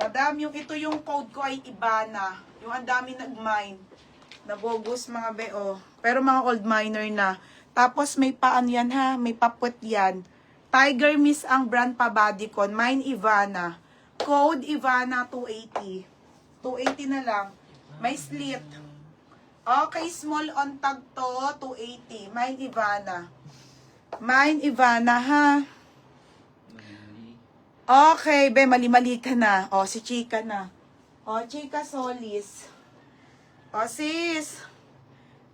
Madam, yung ito yung code ko ay Ibana. Yung ang dami nag-mine. Nabogus mga beo. Pero mga old miner na. Tapos may paan yan ha. May papwet yan. Tiger Miss ang brand pa bodycon. Mine Ivana. Code Ivana 280. 280 na lang. May slit. Okay, small on tag to. 280. Mine Ivana. Mine Ivana ha. Okay, be, mali-mali ka na. O, si Chika na. O, Chika Solis. O, sis.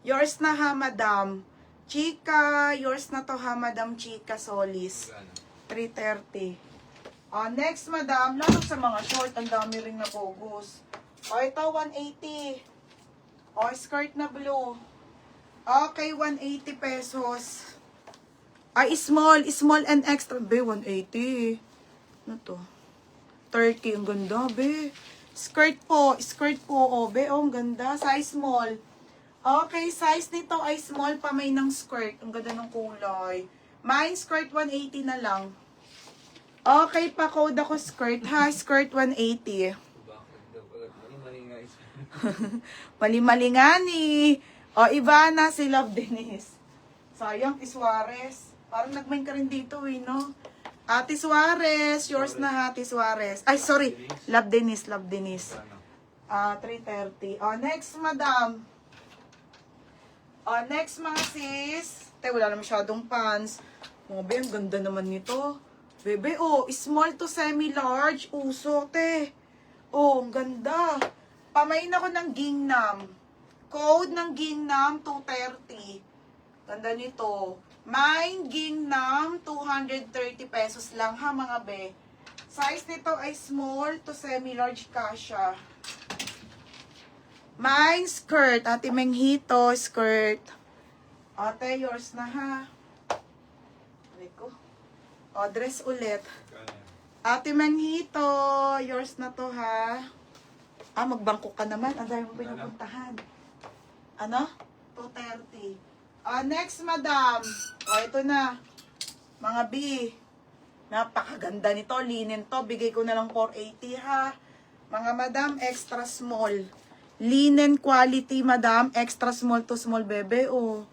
Yours na ha, madam. Chika, yours na to ha, madam Chika Solis. 330. O, next, madam. Lalo sa mga short, ang dami ring na bogus. O, ito, 180. O, skirt na blue. Okay, 180 pesos. Ay, small and extra. Be, 180. Ano to? Turkey, ang ganda, be. Skirt po, oh, be, oh, ang ganda. Size small. Okay, size nito ay small pa may ng skirt. Ang ganda ng kulay. Mine skirt 180 na lang. Okay, pa-code ako skirt, ha? Skirt 180. Mali-mali nga ni. O, Ivana, si Love Denise. Sayang, Suarez. Parang nag-mine ka rin dito, eh, no? Ate Suarez, yours na ha, Ate Suarez. Ay, sorry. Love Denise. 330. O, next, madam. O, next, mga sis. Wala na masyadong pants. Mga be, ang ganda naman nito. Bebe, oh, small to semi-large. Uso, te. Oh, ang ganda. Pamain ako ng gingnam. Code ng gingnam, 230. Ganda nito. Mine gingnam, 230 pesos lang ha mga be. Size nito ay small to semi-large kasha. Mine skirt. Ate Menghito, skirt. Ate, yours na ha. Ko. O, dress ulit. Ate Menghito, yours na to ha. Ah, magbangko ka naman. Ang dami mo pinupuntahan. Ano? 230. Next, madam. O, ito na. Mga B. Napakaganda nito. Linen to. Bigay ko na lang 480 ha. Mga madam, extra small. Linen quality, madam. Extra small to small, bebe. O,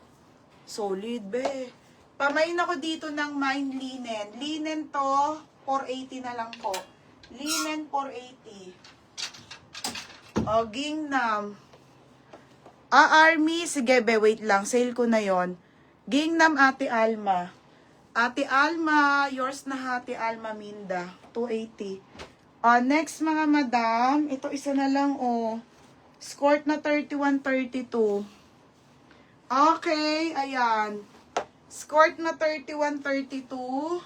solid, be. Pamain ako dito ng mine linen. Linen to, 480 na lang po. Linen, 480. O, gingnam. Army, sige be, wait lang. Sale ko na yon. Gingnam, Ate Alma. Ate Alma, yours na Ate Alma Minda. 280. Next mga madam, ito isa na lang Skirt na 31-32. Okay, ayan. Skirt na 31-32.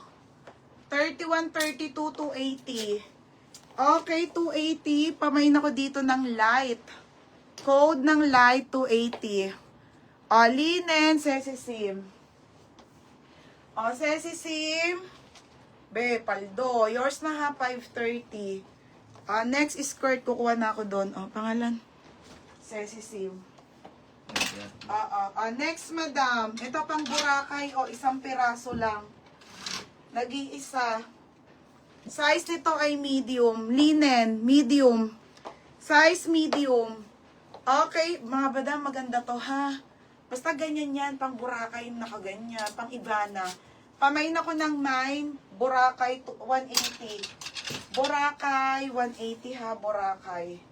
31-32, 280. Okay, 280. Pamain ako dito ng light. Code ng light 280. Linen, sesisim. Sesisim. Be, paldo. Yours na ha, 530. Next skirt, kukuha na ako doon. Pangalan. Sesisim. Next, madam. Ito pang Boracay. Isang piraso lang. Nag-iisa. Size nito ay medium. Linen, medium. Size medium. Okay, mga badam, maganda to ha. Basta ganyan yan, pang Boracay nakaganyan, pang Ivana. Pamain ako ng mine, Boracay 180. Boracay 180 ha, Boracay.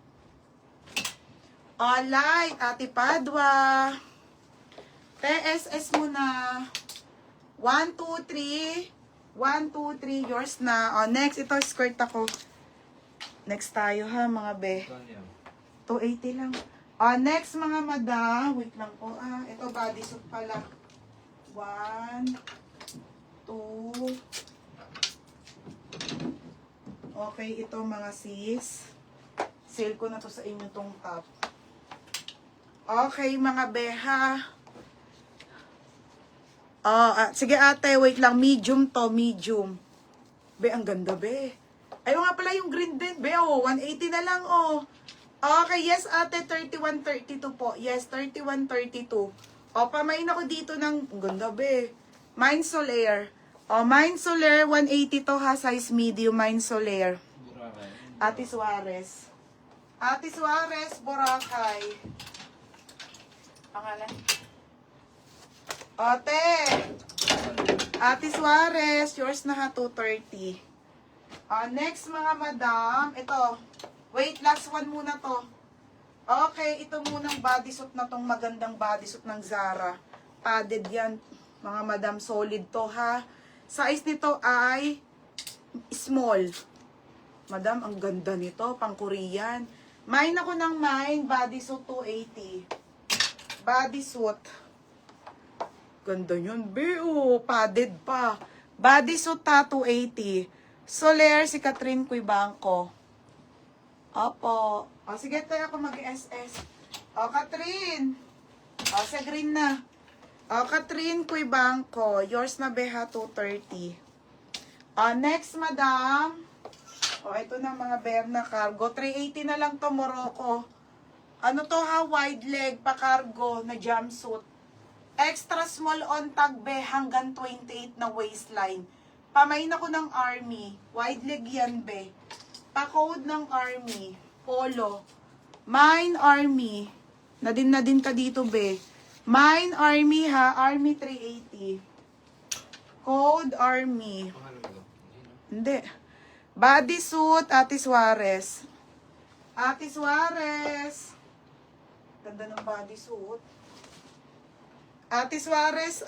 Light, Ate Padua. TSS muna. 1, 2, 3. 1, 2, 3, yours na. Next, ito skirt ako. Next tayo ha, mga be. 280 lang. Next mga madam, wait lang po ito bodysuit pala. 1, 2. Okay, ito mga sis. Sale ko na to sa inyo tong top. Okay, mga beha. Sige ate, wait lang. Medium to, medium. Be, ang ganda be. Ayaw nga pala yung green din, be. 180 na lang, Okay, yes ate, 31-32 po. Yes, 31-32. Pamain ako dito ng, ang ganda be. Mine Solaire. Mine Solaire, 180 to ha, size medium, Mine Solaire. Ate Suarez. Ate Suarez, Boracay. Pangalan? Ate! Ate Suarez, yours na ha, 230. Next mga madam, ito. Wait, last one muna to. Okay, ito munang bodysuit na tong magandang bodysuit ng Zara. Padded yan, mga madam, solid to ha. Size nito ay small. Madam, ang ganda nito, pang Korean. Mine ako ng mine, bodysuit 280. Bodysuit. Ganda yun, B.O. Padded pa. Bodysuit ta 280. Soler, si Catherine Cuibanco. Opo. O, sige tayo ako mag-SS. O, Catherine. O, sa green na. O, Catherine Cuibanco. Yours na, Beha, 230. O, next, madam. O, ito na mga Berna cargo. 380 na lang to, Morocco. Ano to ha? Wide leg pa cargo na jumpsuit. Extra small on tag, be, hanggang 28 na waistline. Pamain ako ng army. Wide leg yan, be. Pa-code ng army. Polo. Mine army. Na din ka dito, be. Mine army, ha? Army 380. Code army. Hindi. Bodysuit, Ate Suarez. Ate Suarez. Ganda ng bodysuit. Ate Suarez,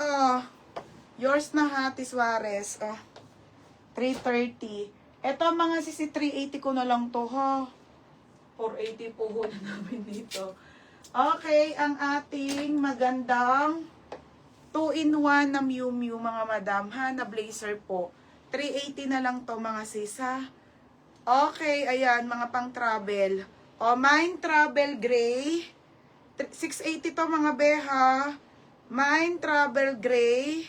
yours na ha, Ate Suarez. 330. Ito mga sisi 380 ko na lang to ha. 480 po na namin dito. Okay, ang ating magandang 2-in-1 na Miu Miu mga madam ha, na blazer po. 380 na lang to mga sis ha. Okay, ayan, mga pang travel. Mine travel gray. 680 to mga beha. Mine travel gray.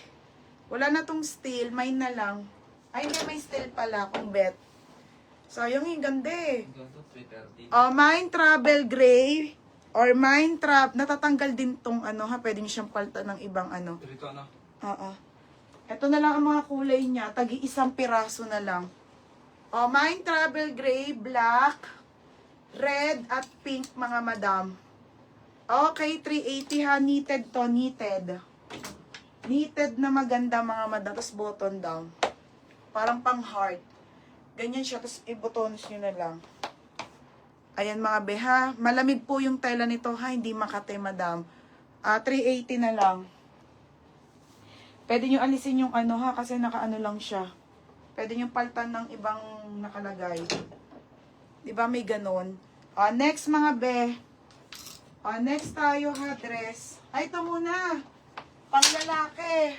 Wala na tong steel, mine na lang. Ay, hindi, may steel pala kung bet. Sayang yung ganda eh. Mine travel gray or mine natatanggal din tong ano ha, pwede nyo siyang palitan ng ibang ano. Dito na. Ito na lang ang mga kulay niya, tagi-isang piraso na lang. Mine travel gray, black, red at pink mga madam. Okay, 380 ha. Knitted to, knitted. Knitted na maganda mga madam. Tapos button down. Parang pang heart. Ganyan siya. Tapos i-buttons nyo na lang. Ayan mga beha. Malamig po yung tela nito ha. Hindi makate madam. 380 na lang. Pwede nyo alisin yung ano ha. Kasi nakaano lang siya. Pwede nyo paltan ng ibang nakalagay. Diba may ganon. Next mga be. Next tayo ha, dress. Ay, ito muna. Pang lalaki.